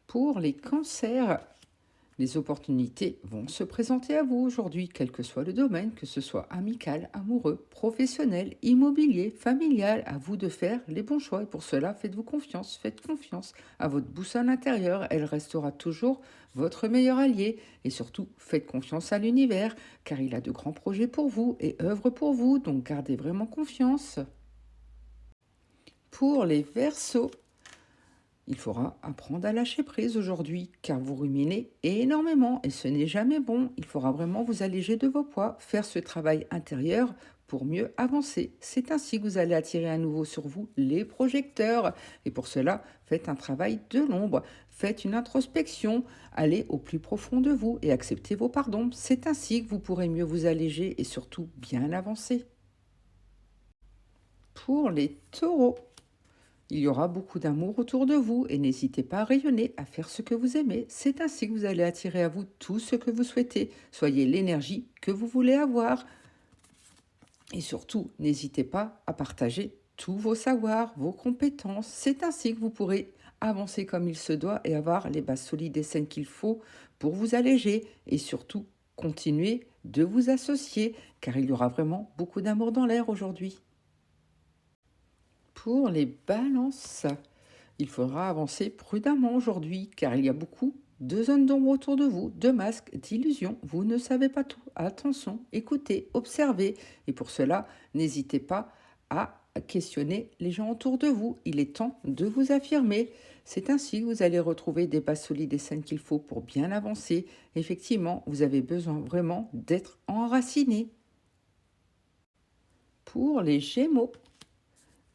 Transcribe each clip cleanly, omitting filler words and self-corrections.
Pour les cancers, les opportunités vont se présenter à vous aujourd'hui, quel que soit le domaine, que ce soit amical, amoureux, professionnel, immobilier, familial. À vous de faire les bons choix. Et pour cela, faites confiance à votre boussole intérieure. Elle restera toujours votre meilleur allié. Et surtout, faites confiance à l'univers, car il a de grands projets pour vous et œuvre pour vous. Donc gardez vraiment confiance. Pour les Verseaux, il faudra apprendre à lâcher prise aujourd'hui, car vous ruminez énormément et ce n'est jamais bon. Il faudra vraiment vous alléger de vos poids, faire ce travail intérieur pour mieux avancer. C'est ainsi que vous allez attirer à nouveau sur vous les projecteurs. Et pour cela, faites un travail de l'ombre, faites une introspection, allez au plus profond de vous et acceptez vos pardons. C'est ainsi que vous pourrez mieux vous alléger et surtout bien avancer. Pour les taureaux, il y aura beaucoup d'amour autour de vous et n'hésitez pas à rayonner, à faire ce que vous aimez. C'est ainsi que vous allez attirer à vous tout ce que vous souhaitez. Soyez l'énergie que vous voulez avoir. Et surtout, n'hésitez pas à partager tous vos savoirs, vos compétences. C'est ainsi que vous pourrez avancer comme il se doit et avoir les bases solides et saines qu'il faut pour vous alléger. Et surtout, continuer de vous associer car il y aura vraiment beaucoup d'amour dans l'air aujourd'hui. Pour les balances, il faudra avancer prudemment aujourd'hui, car il y a beaucoup de zones d'ombre autour de vous, de masques, d'illusions. Vous ne savez pas tout. Attention, écoutez, observez. Et pour cela, n'hésitez pas à questionner les gens autour de vous. Il est temps de vous affirmer. C'est ainsi que vous allez retrouver des bases solides et saines qu'il faut pour bien avancer. Effectivement, vous avez besoin vraiment d'être enraciné. Pour les Gémeaux,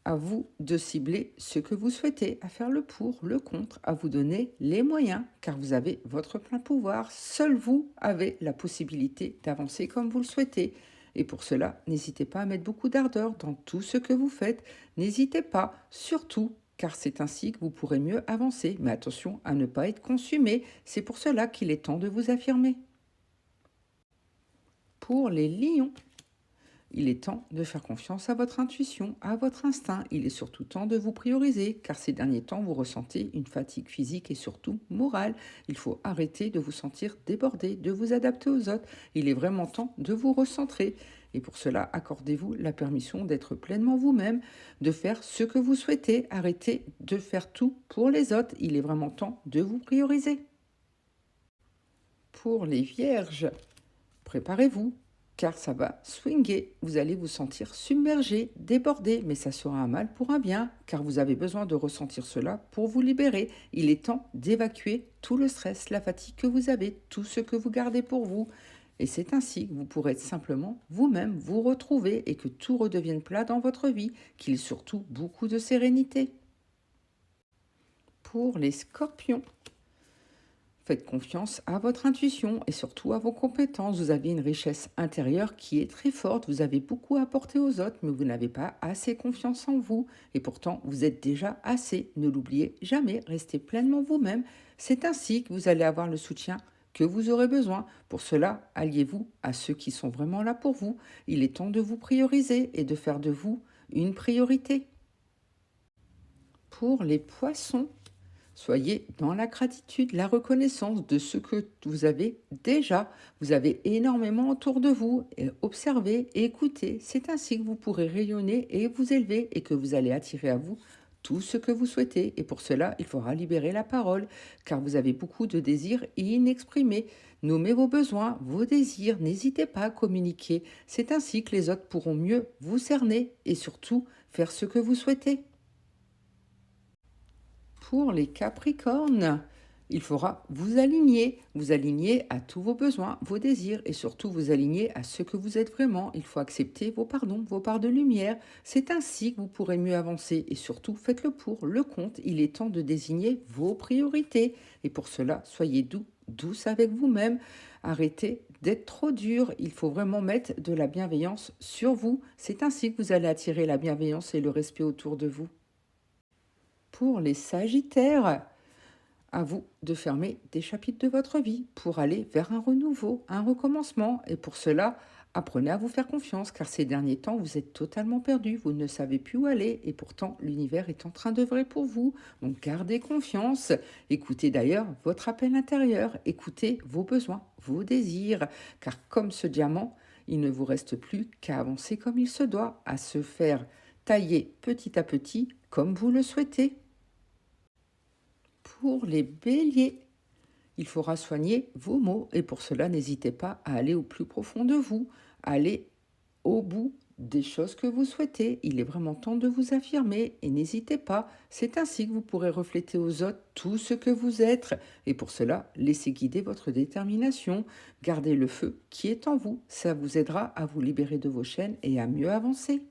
à vous de cibler ce que vous souhaitez, à faire le pour, le contre, à vous donner les moyens, car vous avez votre plein pouvoir. Seul vous avez la possibilité d'avancer comme vous le souhaitez. Et pour cela, n'hésitez pas à mettre beaucoup d'ardeur dans tout ce que vous faites. N'hésitez pas, surtout, car c'est ainsi que vous pourrez mieux avancer. Mais attention à ne pas être consumé. C'est pour cela qu'il est temps de vous affirmer. Pour les lions, il est temps de faire confiance à votre intuition, à votre instinct. Il est surtout temps de vous prioriser, car ces derniers temps, vous ressentez une fatigue physique et surtout morale. Il faut arrêter de vous sentir débordé, de vous adapter aux autres. Il est vraiment temps de vous recentrer. Et pour cela, accordez-vous la permission d'être pleinement vous-même, de faire ce que vous souhaitez. Arrêtez de faire tout pour les autres. Il est vraiment temps de vous prioriser. Pour les vierges, préparez-vous, car ça va swinger. Vous allez vous sentir submergé, débordé, mais ça sera un mal pour un bien, car vous avez besoin de ressentir cela pour vous libérer. Il est temps d'évacuer tout le stress, la fatigue que vous avez, tout ce que vous gardez pour vous. Et c'est ainsi que vous pourrez simplement vous-même vous retrouver et que tout redevienne plat dans votre vie, qu'il y ait surtout beaucoup de sérénité. Pour les scorpions, faites confiance à votre intuition et surtout à vos compétences. Vous avez une richesse intérieure qui est très forte. Vous avez beaucoup à apporter aux autres, mais vous n'avez pas assez confiance en vous. Et pourtant, vous êtes déjà assez. Ne l'oubliez jamais. Restez pleinement vous-même. C'est ainsi que vous allez avoir le soutien que vous aurez besoin. Pour cela, alliez-vous à ceux qui sont vraiment là pour vous. Il est temps de vous prioriser et de faire de vous une priorité. Pour les poissons, soyez dans la gratitude, la reconnaissance de ce que vous avez déjà. Vous avez énormément autour de vous. Et observez et écoutez. C'est ainsi que vous pourrez rayonner et vous élever et que vous allez attirer à vous tout ce que vous souhaitez. Et pour cela, il faudra libérer la parole, car vous avez beaucoup de désirs inexprimés. Nommez vos besoins, vos désirs. N'hésitez pas à communiquer. C'est ainsi que les autres pourront mieux vous cerner et surtout faire ce que vous souhaitez. Pour les Capricornes, il faudra vous aligner à tous vos besoins, vos désirs et surtout vous aligner à ce que vous êtes vraiment. Il faut accepter vos pardons, vos parts de lumière. C'est ainsi que vous pourrez mieux avancer et surtout faites le pour, le contre. Il est temps de désigner vos priorités et pour cela, soyez douce avec vous-même. Arrêtez d'être trop dur. Il faut vraiment mettre de la bienveillance sur vous. C'est ainsi que vous allez attirer la bienveillance et le respect autour de vous. Pour les Sagittaires, à vous de fermer des chapitres de votre vie pour aller vers un renouveau, un recommencement. Et pour cela, Apprenez à vous faire confiance car ces derniers temps, vous êtes totalement perdu, vous ne savez plus où aller et pourtant l'univers est en train d'œuvrer pour vous. Donc gardez confiance, écoutez d'ailleurs votre appel intérieur, écoutez vos besoins, vos désirs, car comme ce diamant, il ne vous reste plus qu'à avancer comme il se doit, à se faire tailler petit à petit comme vous le souhaitez. Pour les béliers, il faudra soigner vos maux et pour cela, n'hésitez pas à aller au plus profond de vous, à aller au bout des choses que vous souhaitez. Il est vraiment temps de vous affirmer et n'hésitez pas. C'est ainsi que vous pourrez refléter aux autres tout ce que vous êtes. Et pour cela, laissez guider votre détermination. Gardez le feu qui est en vous. Ça vous aidera à vous libérer de vos chaînes et à mieux avancer.